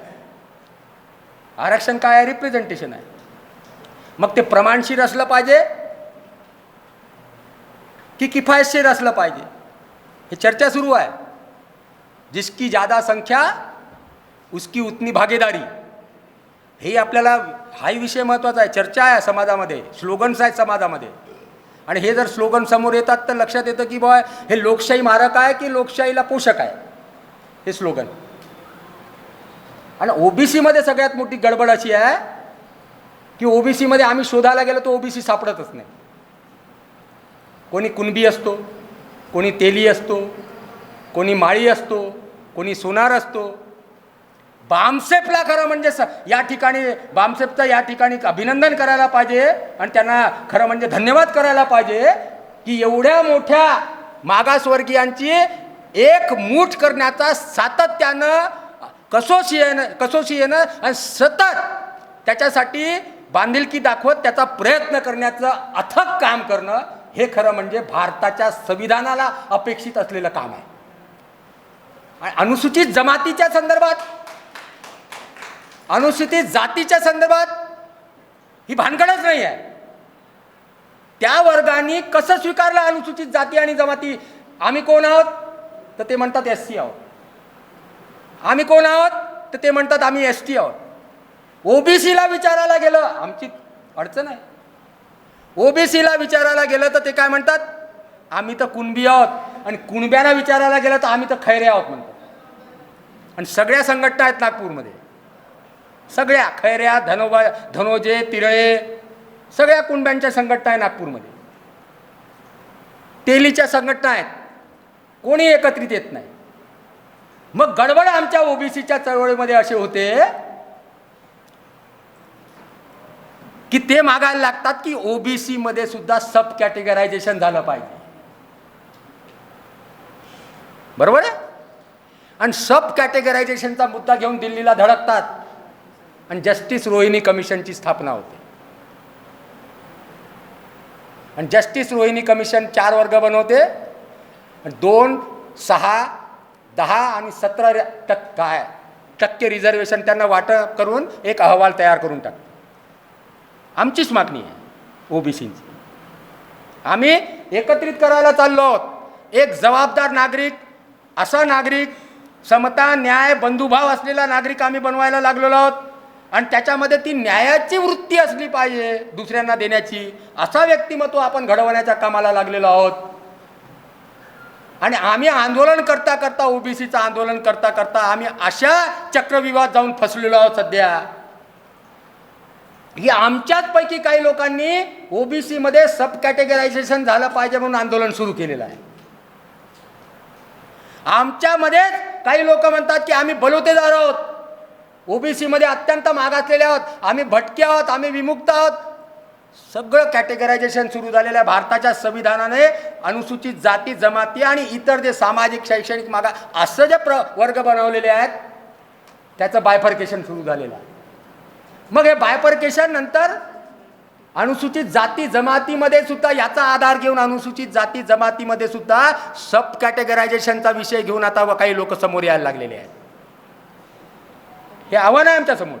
आरक्षण काय आहे? रिप्रेझेंटेशन आहे. मग ते प्रमाणशीर असलं पाहिजे की किफायतशीर असलं पाहिजे? हे चर्चा सुरू आहे. जिसकी ज़्यादा संख्या उसकी उतनी भागीदारी. हे आपल्याला हाही विषय महत्त्वाचा आहे. चर्चा आहे समाजामध्ये, स्लोगन्स आहेत समाजामध्ये. आणि हे जर स्लोगन समोर येतात तर लक्षात येतं की बा हे लोकशाही मारक आहे की लोकशाहीला पोषक आहे हे स्लोगन. आणि ओबीसीमध्ये सगळ्यात मोठी गडबड अशी आहे की ओबीसीमध्ये आम्ही शोधायला गेलो तर ओबीसी सापडतच नाही. कोणी कुणबी असतो, कोणी तेली असतो, कोणी माळी असतो, कोणी सोनार असतो. बामसेफला खरं म्हणजे या ठिकाणी बामसेफचं या ठिकाणी अभिनंदन करायला पाहिजे आणि त्यांना खरं म्हणजे धन्यवाद करायला पाहिजे की एवढ्या मोठ्या मागासवर्गीयांची एक मूठ करण्याचा सातत्यानं कसोशीनं आणि सतत त्याच्यासाठी बांधिलकी दाखवत त्याचा प्रयत्न करण्याचं अथक काम करणं हे खरं म्हणजे भारताच्या संविधानाला अपेक्षित असलेलं काम आहे. आणि अनुसूचित जमातीच्या संदर्भात, अनुसूचित जातीच्या संदर्भात ही भानगडच नाही आहे. त्या वर्गाने कसं स्वीकारलं अनुसूचित जाती आणि जमाती? आम्ही कोण आहोत तर ते म्हणतात SC आहोत. आम्ही कोण आहोत तर ते म्हणतात आम्ही ST आहोत. ओबीसीला विचारायला गेलं, आमची अडचण आहे. ओबीसीला विचारायला गेलं तर ते काय म्हणतात? आम्ही तर कुणबी आहोत. आणि कुणब्यांना विचारायला गेलं तर आम्ही तर खैरे आहोत म्हणतात. आणि सगळ्या संघटना आहेत नागपूरमध्ये, सगळ्या खैऱ्या, धनोजे, तिरळे, सगळ्या कुणब्यांच्या संघटना आहे नागपूरमध्ये. तेलीच्या संघटना आहेत. कोणी एकत्रित येत नाही. मग गडबड आमच्या ओबीसीच्या चळवळीमध्ये असे होते की ते मागायला लागतात की ओबीसी मध्ये सुद्धा सब कॅटेगरायझेशन झालं पाहिजे. बरोबर आहे. आणि सब कॅटेगरायझेशनचा मुद्दा घेऊन दिल्लीला धडकतात आणि जस्टिस रोहिणी कमिशनची स्थापना होते. आणि जस्टिस रोहिणी कमिशन 4 वर्ग बनवते. 2, 6, 10 आणि 17% रिझर्वेशन त्यांना वाटप करून एक अहवाल तयार करून टाकतो. आमचीच मागणी आहे ओबीसीची. आम्ही एकत्रित करायला चाललो आहोत. एक जबाबदार नागरिक, असा नागरिक, समता, न्याय, बंधुभाव असलेला नागरिक आम्ही बनवायला लागलेलो आहोत. आणि त्याच्यामध्ये ती न्यायाची वृत्ती असली पाहिजे दुसऱ्यांना देण्याची, असा व्यक्तिमत्व आपण घडवण्याच्या कामाला लागलेलो आहोत. आणि आम्ही आंदोलन करता करता, ओबीसीचं आंदोलन करता करता आम्ही अशा चक्रव्यूहात जाऊन फसलेलो आहोत सध्या की आमच्याच पैकी काही लोकांनी ओबीसी मध्ये सब कॅटेगरायझेशन झालं पाहिजे म्हणून आंदोलन सुरू केलेलं आहे. आमच्यामध्येच काही लोक म्हणतात की आम्ही बलुतेदार आहोत, ओबीसी मध्ये अत्यंत मागासलेले आहोत, आम्ही भटके आहोत, आम्ही विमुक्त आहोत. सगळं कॅटेगरायझेशन सुरू झालेलं आहे. भारताच्या संविधानाने अनुसूचित जाती, जमाती आणि इतर जे सामाजिक शैक्षणिक मागा असं जे वर्ग बनवलेले आहेत त्याचं बायफर्केशन सुरू झालेलं आहे. मग हे बायफर्केशन नंतर अनुसूचित जाती जमातीमध्ये सुद्धा याचा आधार घेऊन अनुसूचित जाती जमातीमध्ये सुद्धा सब कॅटेगरायझेशनचा विषय घेऊन आता काही लोक समोर यायला लागलेले आहेत. हे आव्हान आहे आमच्या समोर.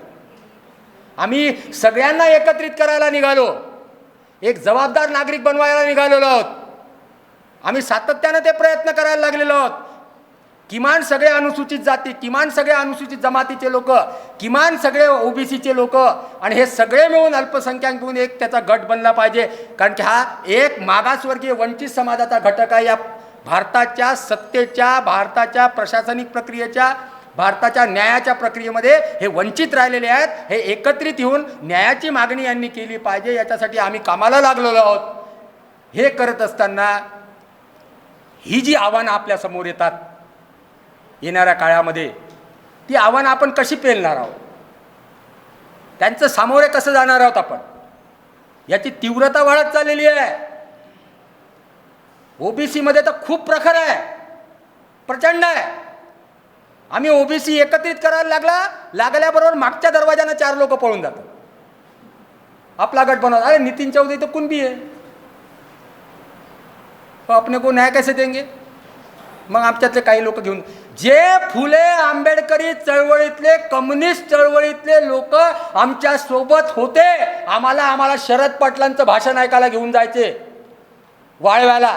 आम्ही सगळ्यांना एकत्रित करायला निघालो, एक जबाबदार नागरिक बनवायला निघालेलो आहोत. आम्ही सातत्याने ते प्रयत्न करायला लागलेलो आहोत. किमान सगळे अनुसूचित जाती, किमान सगळे अनुसूचित जमातीचे लोक, किमान सगळे ओबीसीचे लोक आणि हे सगळे मिळून अल्पसंख्याक मिळून एक त्याचा गट बनला पाहिजे. कारण की हा एक मागासवर्गीय वंचित समाजाचा घटक आहे. या भारताच्या सत्तेच्या, भारताच्या प्रशासनिक प्रक्रियेच्या, भारताच्या न्यायाच्या प्रक्रियेमध्ये हे वंचित राहिलेले आहेत. हे एकत्रित येऊन न्यायाची मागणी यांनी केली पाहिजे, याच्यासाठी आम्ही कामाला लागलेलो आहोत. हे करत असताना ही जी आव्हानं आपल्या समोर येतात येणाऱ्या काळामध्ये, ती आव्हानं आपण कशी पेलणार आहोत, त्यांचं सामोरे कसं जाणार आहोत आपण, याची तीव्रता वाढत चाललेली आहे. ओबीसी मध्ये तर खूप प्रखर आहे, प्रचंड आहे. आम्ही ओबीसी एकत्रित करायला लागल्याबरोबर मागच्या दरवाजाने 4 लोक पळून जातात. आपला गट बनवतात. अरे नितीन चौधरी तो कुणबी है, तो अपने को न्याय कैसे देंगे. मग आमच्यातले काही लोक घेऊन, जे फुले आंबेडकरी चळवळीतले, कम्युनिस्ट चळवळीतले लोक आमच्या सोबत होते, आम्हाला शरद पाटलांचं भाषण ऐकायला घेऊन जायचे वाळव्याला.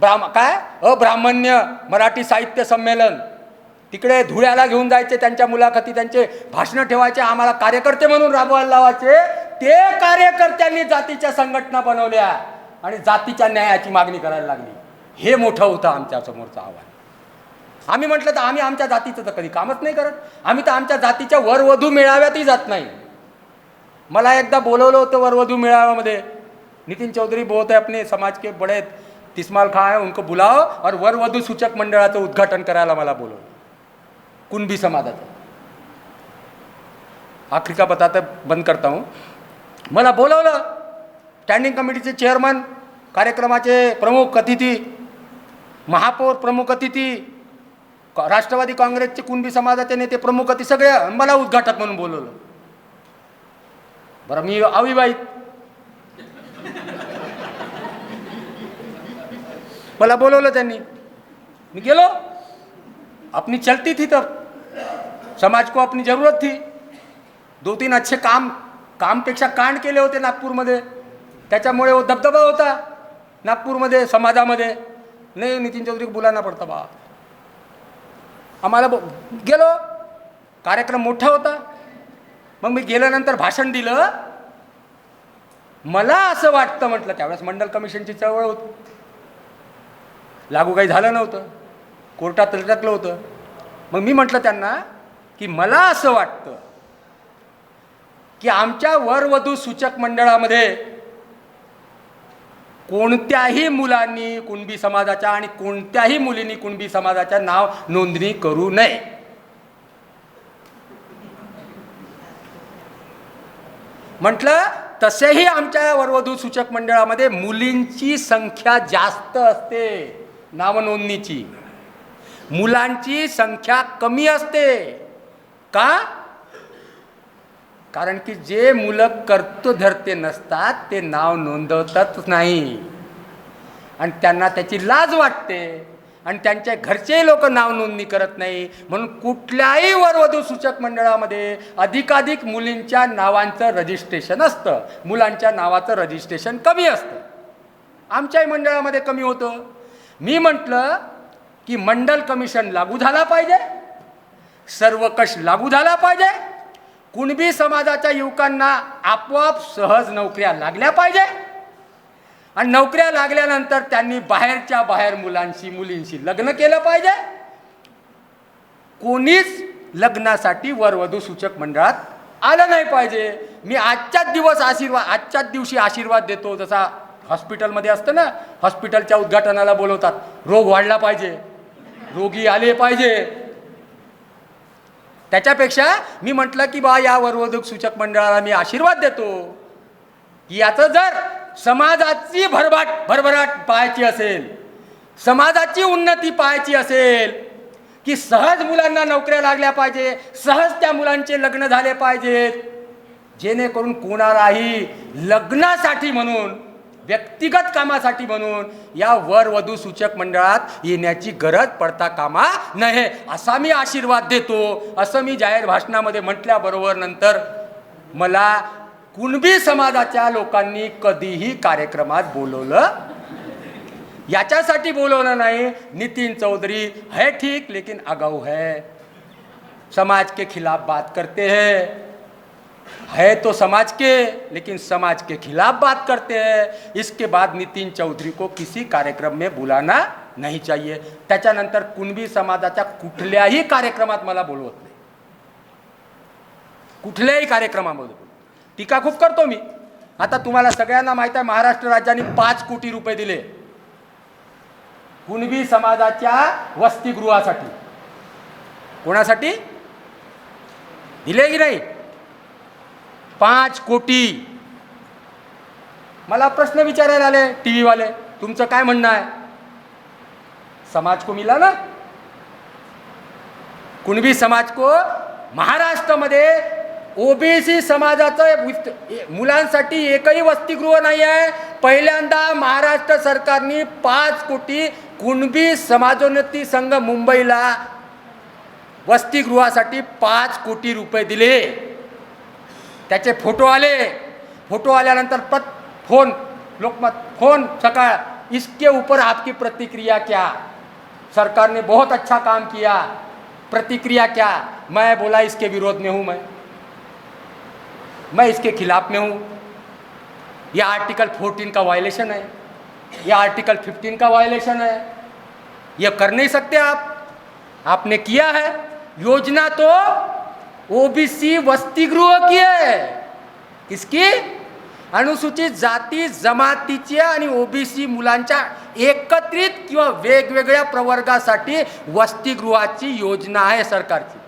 काय अब्राह्मण्य मराठी साहित्य संमेलन, तिकडे धुळ्याला घेऊन जायचे, त्यांच्या मुलाखती, त्यांचे भाषणं ठेवायचे, आम्हाला कार्यकर्ते म्हणून राबवायला लावायचे. ते कार्यकर्त्यांनी जातीच्या संघटना बनवल्या आणि जातीच्या न्यायाची मागणी करायला लागली. हे मोठं होतं आमच्या समोरचं आव्हान. आम्ही म्हटलं तर आम्ही आमच्या जातीचं तर कधी कामच नाही करत. आम्ही तर आमच्या जातीच्या वरवधू मेळाव्यातही जात नाही. मला एकदा बोलवलं होतं वरवधू मेळाव्यामध्ये. नितीन चौधरी बहुत है अपने समाज के बड़े तिस्माल खां है, उनको बुलाओ और वरवधू सूचक मंडळाचं उद्घाटन करायला मला बोलवलं, कुणबी समाजाचं. आखरी का बताते बंद करता हूँ. मला बोलवलं, स्टँडिंग कमिटीचे चेअरमन, कार्यक्रमाचे प्रमुख अतिथी, महापौर प्रमुख अतिथी, राष्ट्रवादी काँग्रेसचे कुणबी समाजाचे नेते प्रमुख अतिथी, सगळे मला उद्घाटक म्हणून बोलवलं. बरं मी अविवाहित, मला बोलवलं त्यांनी, मी गेलो. अपनी चलती थी तब, समाज को अपनी जरूरत थी. 2-3 अच्छे कामपेक्षा कांड केले होते नागपूरमध्ये, त्याच्यामुळे वो दबदबा होता नागपूरमध्ये समाजामध्ये. नाही नितीन चौधरी को बुलाना पडता बा. आम्हाला गेलो, कार्यक्रम मोठा होता. मग मी गेल्यानंतर भाषण दिलं. मला असं वाटतं, म्हटलं त्यावेळेस मंडल कमिशनची चळवळ होती, लागू काही झालं नव्हतं, कोर्टात लटकलं होतं. मग मी म्हटलं त्यांना की मला असं वाटतं की आमच्या वरवधू सूचक मंडळामध्ये कोणत्याही मुलांनी कुणबी समाजाच्या आणि कोणत्याही मुलींनी कुणबी समाजाच्या नाव नोंदणी करू नये. म्हटलं तसेही आमच्या वरवधू सूचक मंडळामध्ये मुलींची संख्या जास्त असते नावनोंदणीची, मुलांची संख्या कमी असते. का? कारण की जे मुलं कर्तृधर्ते नसतात ते नाव नोंदवतच नाही आणि त्यांना त्याची लाज वाटते आणि त्यांच्या घरचे लोक नाव नोंदणी करत नाही. म्हणून कुठल्याही वरवधू सूचक मंडळामध्ये अधिकाधिक मुलींच्या नावांचं रजिस्ट्रेशन असतं, मुलांच्या नावाचं रजिस्ट्रेशन कमी असतं. आमच्याही मंडळामध्ये कमी होतं. मी म्हटलं की मंडल कमिशन लागू झाला पाहिजे, सर्वकष लागू झाला पाहिजे, कुणबी समाजाच्या युवकांना आपोआप सहज नोकऱ्या लागल्या पाहिजे आणि नोकऱ्या लागल्यानंतर त्यांनी बाहेरच्या बाहेर मुलींशी लग्न केलं पाहिजे. कोणीच लग्नासाठी वरवधू सूचक मंडळात आलं नाही पाहिजे. मी आजच्याच दिवशी आशीर्वाद देतो. जसा हॉस्पिटलमध्ये असतं ना, हॉस्पिटलच्या उद्घाटनाला बोलवतात, रोग वाढला पाहिजे, रोगी आले पाहिजे. त्याच्यापेक्षा मी म्हटलं की बा या वरवधू सूचक मंडळाला मी आशीर्वाद देतो की याचं जर समाजाची भरभराट पाहायची असेल, समाजाची उन्नती पाहायची असेल, की सहज मुलांना नोकऱ्या लागल्या पाहिजे, सहज त्या मुलांचे लग्न झाले पाहिजेत, जेणेकरून कोणालाही लग्नासाठी म्हणून, व्यक्तिगत कामासाठी म्हणून या वरवधू सूचक मंडळात येण्याची गरज पडता कामा नये, असा मी आशीर्वाद देतो. असं मी जाहीर भाषणामध्ये म्हटल्याबरोबर नंतर मला कुणबी समाजाच्या लोकांनी कधीही कार्यक्रमात बोलवलं, याच्यासाठी बोलवलं नाही. नितीन चौधरी है ठीक लेकिन अगाऊ है, समाज के खिलाफ बात करते हैं, है तो समाज के लेकिन समाज के खिलाफ बात करते हैं. इसके बाद नितीन चौधरी को किसी कार्यक्रम में बुलाना नहीं चाहिए. त्याच्यानंतर कुणबी समाजाच्या कुठल्याही कार्यक्रमात मला बोलवत नाही, कुठल्याही कार्यक्रमामध्ये. टीका खूप करतो मी. आता तुम्हाला सगळ्यांना माहिती आहे महाराष्ट्र राज्याने 5 कोटी रुपये दिले कुणबी समाजाच्या वसतिगृहासाठी. कोणासाठी दिले की नाही? 5 कोटी. मला प्रश्न विचारायला आले टीव्ही वाले, तुमचं काय म्हणणं आहे? समाज को मिला ना, कुणबी समाज को. महाराष्ट्रामध्ये ओबीसी समाजाचं मुलांसाठी एकही वसतिगृह नाही आहे. पहिल्यांदा महाराष्ट्र सरकारने 5 कोटी कुणबी समाजोन्नती संघ मुंबईला वसतिगृहासाठी 5 कोटी रुपये दिले. त्याचे फोटो आले. फोटो आल्यानंतर फोन लोकमत, फोन सकाळ इसके ऊपर आपकी प्रतिक्रिया क्या? सरकार ने बहुत अच्छा काम किया, प्रतिक्रिया क्या? मैं बोला इसके विरोध में हूँ, मैं इसके खिलाफ में हूँ। यह आर्टिकल 14 का वायलेशन है, यह आर्टिकल 15 का वायलेशन है, यह कर नहीं सकते आप। आपने किया है। योजना तो ओबीसी वसती गृह की है। किसकी? अनुसूचित जाती जमातीच्या आणि ओबीसी मुलांच्या एकत्रित किंवा वेगवेगळ्या प्रवर्गासाठी वसतिगृहाची योजना आहे सरकारची।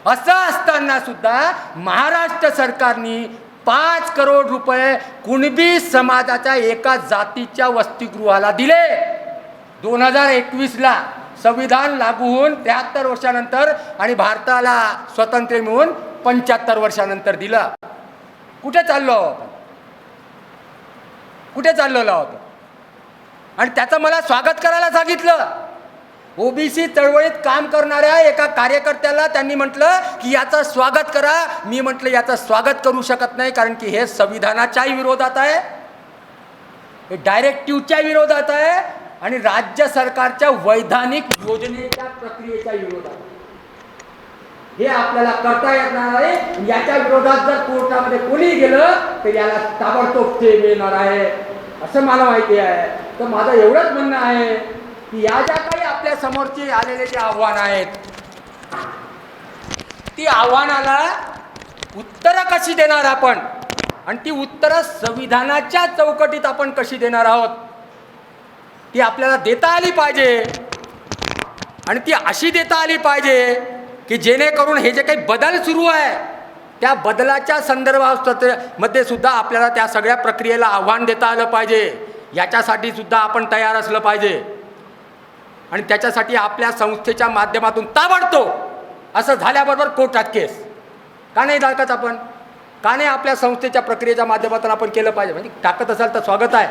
असं असताना सुद्धा महाराष्ट्र सरकारने 5 करोड रुपये कुणबी समाजाच्या एका जातीच्या वसतिगृहाला दिले। 2021ला संविधान लागू होऊन 73 वर्षानंतर आणि भारताला स्वातंत्र्य मिळून 75 वर्षानंतर दिलं। कुठे चाललो आहोत? कुठे चाललेलो आहोत? आणि त्याचं मला स्वागत करायला सांगितलं। ओबीसी चळवळीत काम करणाऱ्या एका कार्यकर्त्याला त्यांनी म्हटलं की याचं स्वागत करा। मी म्हटलं याचं स्वागत करू शकत नाही, कारण की हे संविधानाच्याही विरोधात आहे, हे डायरेक्टिव्हच्या विरोधात आहे आणि राज्य सरकारच्या वैधानिक योजनेच्या प्रक्रियेच्या विरोधात आहे। हे आपल्याला करता येणार आहे। याच्या विरोधात जर कोर्टामध्ये कोणी गेलं तर याला ताबडतोब ते मिळणार आहे असं मला माहिती आहे। तर माझं एवढंच म्हणणं आहे की या ज्या काही आपल्या समोरचे आलेले जे आव्हान आहेत, ती आव्हानाला उत्तरं कशी देणार आपण, आणि ती उत्तरं संविधानाच्या चौकटीत आपण कशी देणार आहोत, ती आपल्याला देता आली पाहिजे। आणि ती अशी देता आली पाहिजे की जेणेकरून हे जे काही बदल सुरू आहे त्या बदलाच्या संदर्भामध्ये सुद्धा आपल्याला त्या सगळ्या प्रक्रियेला आव्हान देता आलं पाहिजे। याच्यासाठी सुद्धा आपण तयार असलं पाहिजे आणि त्याच्यासाठी आपल्या संस्थेच्या माध्यमातून ताबडतोब असं झाल्याबरोबर कोर्टात केस का नाही दाखवत आपण? का नाही आपल्या संस्थेच्या प्रक्रियेच्या माध्यमातून आपण केलं पाहिजे? म्हणजे टाकत असाल तर स्वागत आहे,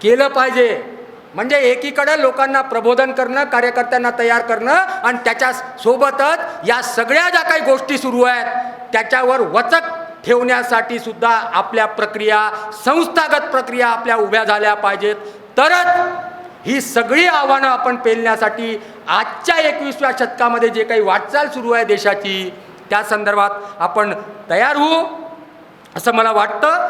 केलं पाहिजे। म्हणजे एकीकडे लोकांना प्रबोधन करणं, कार्यकर्त्यांना तयार करणं आणि त्याच्या सोबतच या सगळ्या ज्या काही गोष्टी सुरू आहेत त्याच्यावर वचक ठेवण्यासाठी सुद्धा आपल्या प्रक्रिया, संस्थागत प्रक्रिया आपल्या उभ्या झाल्या पाहिजेत। तरच ही सगळी आव्हानं आपण पेलण्यासाठी आजच्या 21व्या शतकामध्ये जे काही वाटचाल सुरू आहे देशाची, त्या संदर्भात आपण तयार होऊ असं मला वाटतं।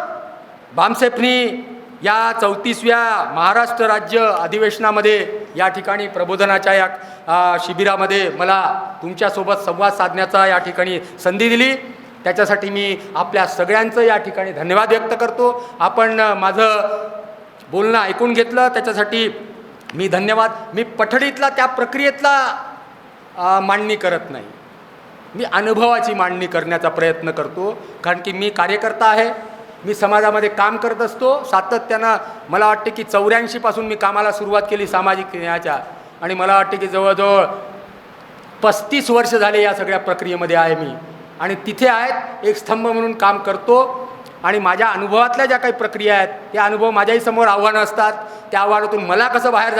बामसेफनी या 34व्या महाराष्ट्र राज्य अधिवेशनामध्ये या ठिकाणी प्रबोधनाच्या या शिबिरामध्ये मला तुमच्यासोबत संवाद साधण्याचा या ठिकाणी संधी दिली, त्याच्यासाठी मी आपल्या सगळ्यांचं या ठिकाणी धन्यवाद व्यक्त करतो। आपण माझं बोलणं ऐकून घेतलं त्याच्यासाठी मी धन्यवाद। मी पठडीतला त्या प्रक्रियेतला मांडणी करत नाही, मी अनुभवाची मांडणी करण्याचा प्रयत्न करतो, कारण की मी कार्यकर्ता आहे, मी समाजामध्ये काम करत असतो सातत्यानं। मला वाटते की 84 पासून मी कामाला सुरुवात केली सामाजिक न्यायाच्या, आणि मला वाटते की जवळजवळ 35 वर्ष झाले या सगळ्या प्रक्रियेमध्ये आहे मी, आणि तिथे आहेत एक स्तंभ म्हणून काम करतो। आणि माझ्या अनुभवातल्या ज्या काही प्रक्रिया आहेत त्या अनुभव माझ्याही समोर आव्हानं असतात, त्या आव्हानातून मला कसं बाहेर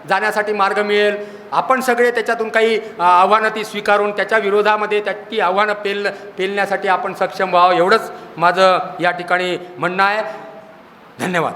जाण्यासाठी मार्ग मिळेल, आपण सगळे त्याच्यातून काही आव्हानं ती स्वीकारून त्याच्या विरोधामध्ये ती आव्हानं पेलण्यासाठी आपण सक्षम व्हावं, एवढंच माझं या ठिकाणी म्हणणं आहे। धन्यवाद।